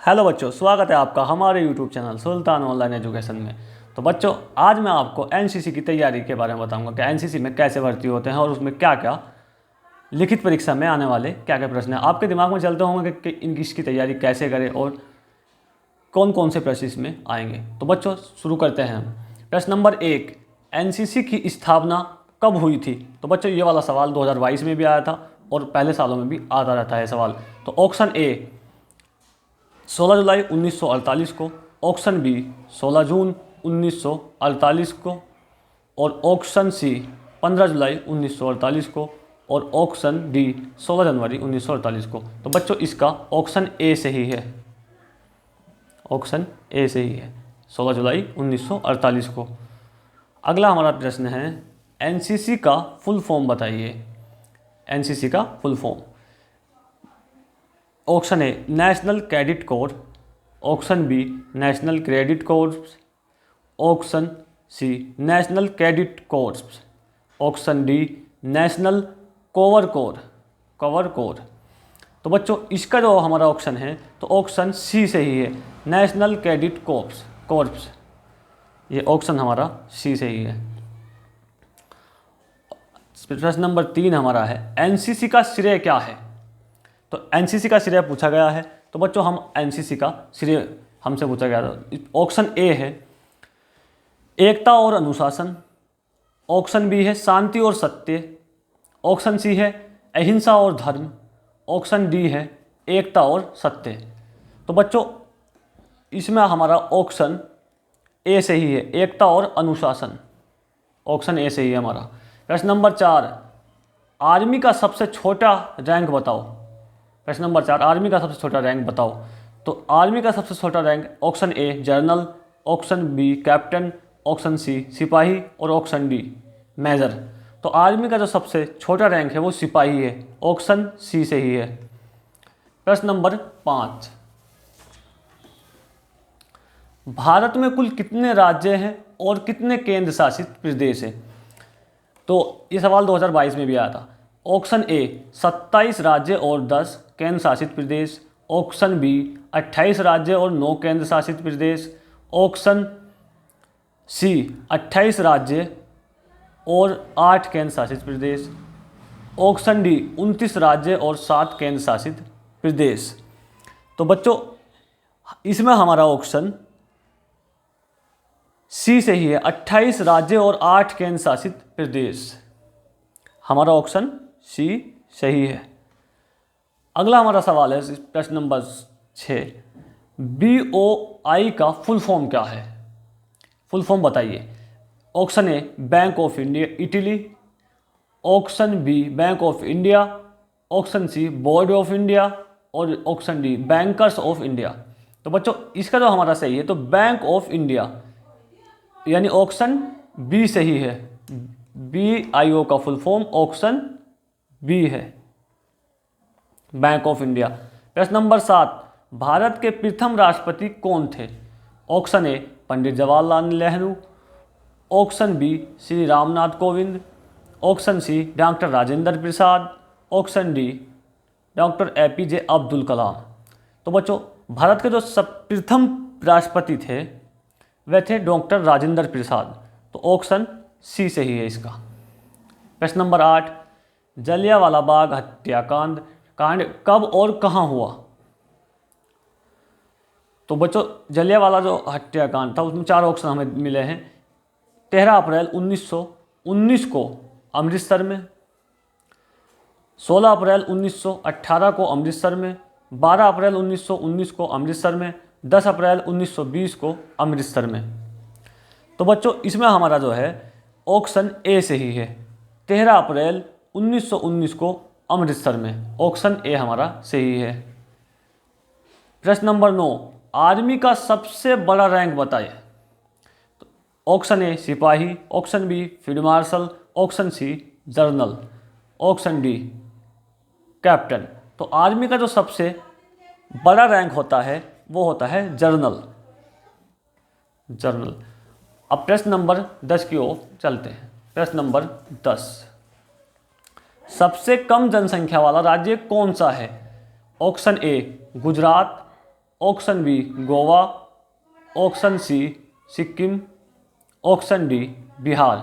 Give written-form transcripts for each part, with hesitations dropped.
Hello बच्चों, स्वागत है आपका हमारे YouTube चैनल सुल्तान ऑनलाइन एजुकेशन में। तो बच्चों, आज मैं आपको एनसीसी की तैयारी के बारे में बताऊंगा कि एनसीसी में कैसे भर्ती होते हैं और उसमें क्या क्या लिखित परीक्षा में आने वाले क्या क्या प्रश्न हैं। आपके दिमाग में चलते होंगे कि इसकी तैयारी कैसे करें और कौन कौन से प्रश्न इसमें आएंगे। तो बच्चों, शुरू करते हैं हम। प्रश्न नंबर 1, एनसीसी की स्थापना कब हुई थी? तो बच्चों, ये वाला सवाल 2022 में भी आया था और पहले सालों में भी आता रहता है सवाल। तो ऑप्शन ए 16 जुलाई 1948 को, ऑप्शन बी 16 जून 1948 को और ऑप्शन सी 15 जुलाई 1948 को और ऑप्शन डी 16 जनवरी 1948 को। तो बच्चों, इसका ऑप्शन ए सही है। ऑप्शन ए सही है, 16 जुलाई 1948 को। अगला हमारा प्रश्न है, एनसीसी का फुल फॉर्म बताइए। एनसीसी का full form. Option A National Cadet Corps, option B National Credit Corps, option C National Cadet Corps, option D National Cover Corps. तो बच्चों, इसका जो हमारा ऑप्शन है तो ऑप्शन सी सही है, नेशनल कैडेट कोर्प्स। ये ऑप्शन हमारा सी सही है। प्रश्न नंबर 3 हमारा है, एनसीसी का श्रेय क्या है? तो एनसीसी का श्रेय पूछा गया है। तो बच्चों, हम एनसीसी का श्रेय हमसे पूछा गया था। ऑप्शन ए है एकता और अनुशासन, ऑप्शन बी है शांति और सत्य, ऑप्शन सी है अहिंसा और धर्म, ऑप्शन डी है एकता और सत्य। तो बच्चों, इसमें हमारा ऑप्शन ए सही है, एकता और अनुशासन। ऑप्शन ए सही है हमारा। प्रश्न नंबर 4, आर्मी का सबसे छोटा रैंक बताओ। प्रश्न नंबर 4, आर्मी का सबसे छोटा रैंक बताओ। तो आर्मी का सबसे छोटा rank option A general, option B captain, option C सिपाही और ऑप्शन डी मेजर। तो आर्मी का जो सबसे छोटा रैंक है वो सिपाही है, ऑप्शन सी सही है। प्रश्न नंबर 5, भारत में कुल कितने राज्य हैं और कितने केंद्र शासित प्रदेश हैं? तो ये सवाल 2022 में भी आया था। ऑप्शन ए 27 राज्य और 10 केंद्र शासित प्रदेश, ऑप्शन बी 28 राज्य और 9 केंद्र शासित प्रदेश, ऑप्शन सी 28 राज्य और 8 केंद्र शासित प्रदेश, ऑप्शन डी 29 राज्य और 7 केंद्र शासित प्रदेश। तो बच्चों, इसमें हमारा ऑप्शन सी सही है, 28 राज्य और 8 केंद्र शासित प्रदेश। हमारा ऑप्शन सी सही है। अगला हमारा सवाल है प्रश्न नंबर 6, BOI का फुल फॉर्म क्या है? फुल फॉर्म बताइए। Option A bank of India Italy, option B bank of India, option C board of India और option D bankers of India. तो बच्चों, इसका जो हमारा सही है तो बैंक ऑफ इंडिया, यानी ऑप्शन बी सही है। BIO का फुल फॉर्म ऑप्शन बी है, बैंक ऑफ इंडिया। प्रश्न नंबर 7, भारत के प्रथम राष्ट्रपति कौन थे? Option A Pandit Jawaharlal Nehru, option B Shri Ramnath Kovind, option C doctor Rajendra Prasad, option D doctor APJ Abdul Kalam. तो बच्चों, भारत के जो प्रथम राष्ट्रपति थे वह थे डॉक्टर राजेंद्र प्रसाद। तो ऑप्शन सी सही है इसका। प्रश्न नंबर 8, जलियांवाला बाग हत्याकांड कांड कब और कहां हुआ? तो बच्चों, जलियांवाला जो हत्याकांड था उसमें 4 ऑप्शन हमें मिले हैं। 13 अप्रैल 1919 को अमृतसर में, 16 अप्रैल 1918 को अमृतसर में, 12 अप्रैल 1919 को अमृतसर में, 10 अप्रैल 1920 को अमृतसर में। तो बच्चों, इसमें हमारा जो है ऑप्शन ए सही है, 13 अप्रैल 1919 को अमृतसर में। ऑप्शन ए हमारा सही है। प्रश्न नंबर 9, आर्मी का सबसे बड़ा रैंक बताइए। तो ऑप्शन ए सिपाही, option B field marshal, option C general, option D captain. तो आर्मी का जो सबसे बड़ा रैंक होता है वो होता है जनरल। अब प्रश्न नंबर 10 की ओर चलते हैं। प्रश्न नंबर 10, सबसे कम जनसंख्या वाला राज्य कौन सा है? Option A Gujarat, option B Goa, option C Sikkim, option D Bihar.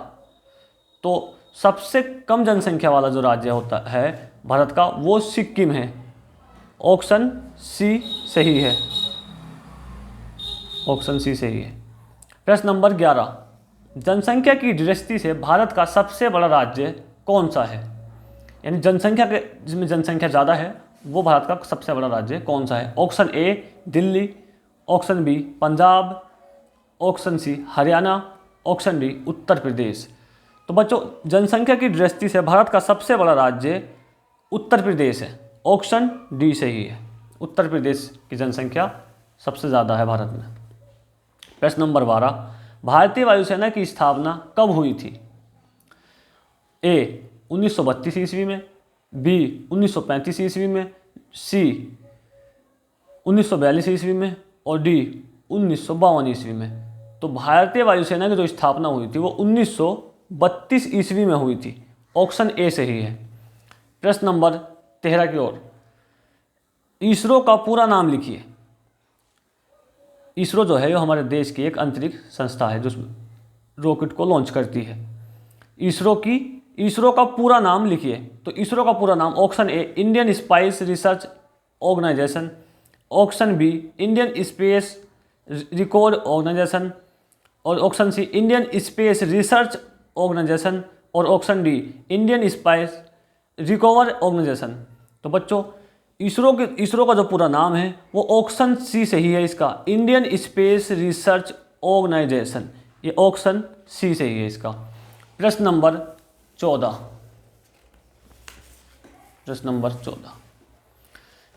तो सबसे कम जनसंख्या वाला जो राज्य होता है भारत का वो सिक्किम है। ऑप्शन सी सही है, ऑप्शन सी सही है। प्रश्न नंबर 11, जनसंख्या की दृष्टि से भारत का सबसे बड़ा राज्य कौन सा है? यानी जनसंख्या के जिसमें जनसंख्या ज़्यादा है वो भारत का सबसे बड़ा राज्य कौन सा है? Option A Delhi, option B Punjab, option C Haryana, option D Uttar Pradesh. तो बच्चों जनसंख्या की दृष्टि से भारत का सबसे बड़ा राज्य उत्तर प्रदेश है। ऑप्शन डी सही है, उत्तर प्रदेश की जनसंख्या सबसे ज़्यादा है भारत में। प्रश्न नंबर 12, भारतीय वायुसेना की स्थापना कब हुई थी? ए 1932 ईस्वी में, बी 1935 ईस्वी में, सी 1942 ईस्वी में और डी 1952 ईस्वी में। तो भारतीय वायुसेना की जो स्थापना हुई थी वो 1932 ईस्वी में हुई थी। ऑप्शन ए सही है। प्रश्न नंबर 13 की ओर, इसरो का पूरा नाम लिखिए। इसरो जो है वो हमारे देश की एक अंतरिक्ष संस्था है जो रॉकेट को लॉन्च करती है। इसरो का पूरा नाम लिखिए। तो इसरो का पूरा नाम option A Indian space research organisation, option B Indian space record organisation और option C Indian space research organisation और option D Indian space recover organisation. तो बच्चों इसरो का जो पूरा नाम है वो ऑप्शन सी सही है इसका, इंडियन स्पेस रिसर्च ऑर्गेनाइजेशन। ये ऑप्शन सी सही है इसका। प्रश्न नंबर 14, प्रश्न नंबर 14,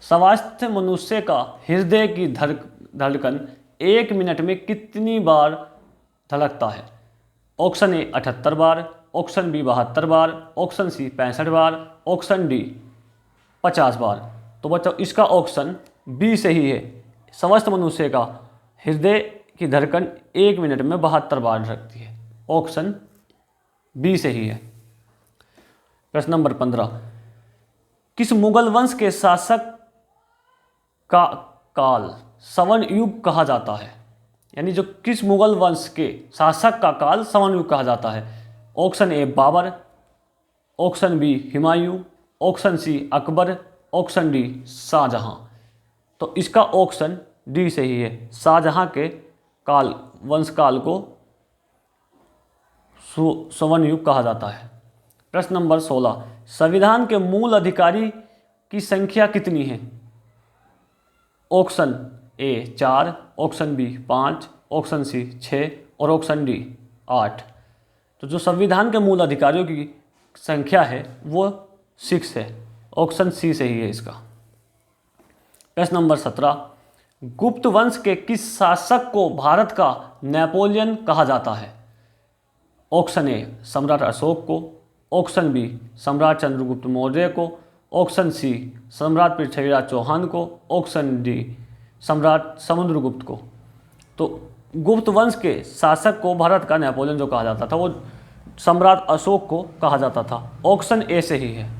स्वस्थ मनुष्य का हृदय की धड़कन 1 मिनट में कितनी बार धड़कता है? ऑप्शन ए 78 बार, ऑप्शन बी 72 बार, ऑप्शन सी 65 बार, ऑप्शन डी 50 बार। तो बच्चों इसका ऑप्शन बी सही है। स्वस्थ मनुष्य का हृदय की धड़कन 1 मिनट में 72 बार धड़कती है। ऑप्शन बी सही है। प्रश्न नंबर 15, किस मुगल वंश के शासक का काल स्वर्ण युग कहा जाता है? यानी जो किस मुगल वंश के शासक का काल स्वर्ण युग कहा जाता है? Option A Babur, option B Humayun, option C Akbar, option D Shahjahan. तो इसका ऑप्शन डी सही है, शाहजहां के काल वंश काल को स्वर्ण युग कहा जाता है। प्रश्न नंबर 16, संविधान के मूल अधिकारी की संख्या कितनी है? Option A 4, option B 5, option C 6 और ऑप्शन डी 8। तो जो संविधान के मूल अधिकारियों की संख्या है वो 6 है। ऑप्शन सी सही है इसका। प्रश्न नंबर 17, गुप्त वंश के किस शासक को भारत का नेपोलियन कहा जाता है? ऑप्शन ए सम्राट अशोक को, ऑप्शन बी सम्राट चंद्रगुप्त मौर्य को, ऑप्शन सी सम्राट पृथ्वीराज चौहान को, ऑप्शन डी सम्राट समुद्रगुप्त को। तो गुप्त वंश के शासक को भारत का नेपोलियन जो कहा जाता था वो सम्राट अशोक को कहा जाता था। ऑप्शन ए सही है।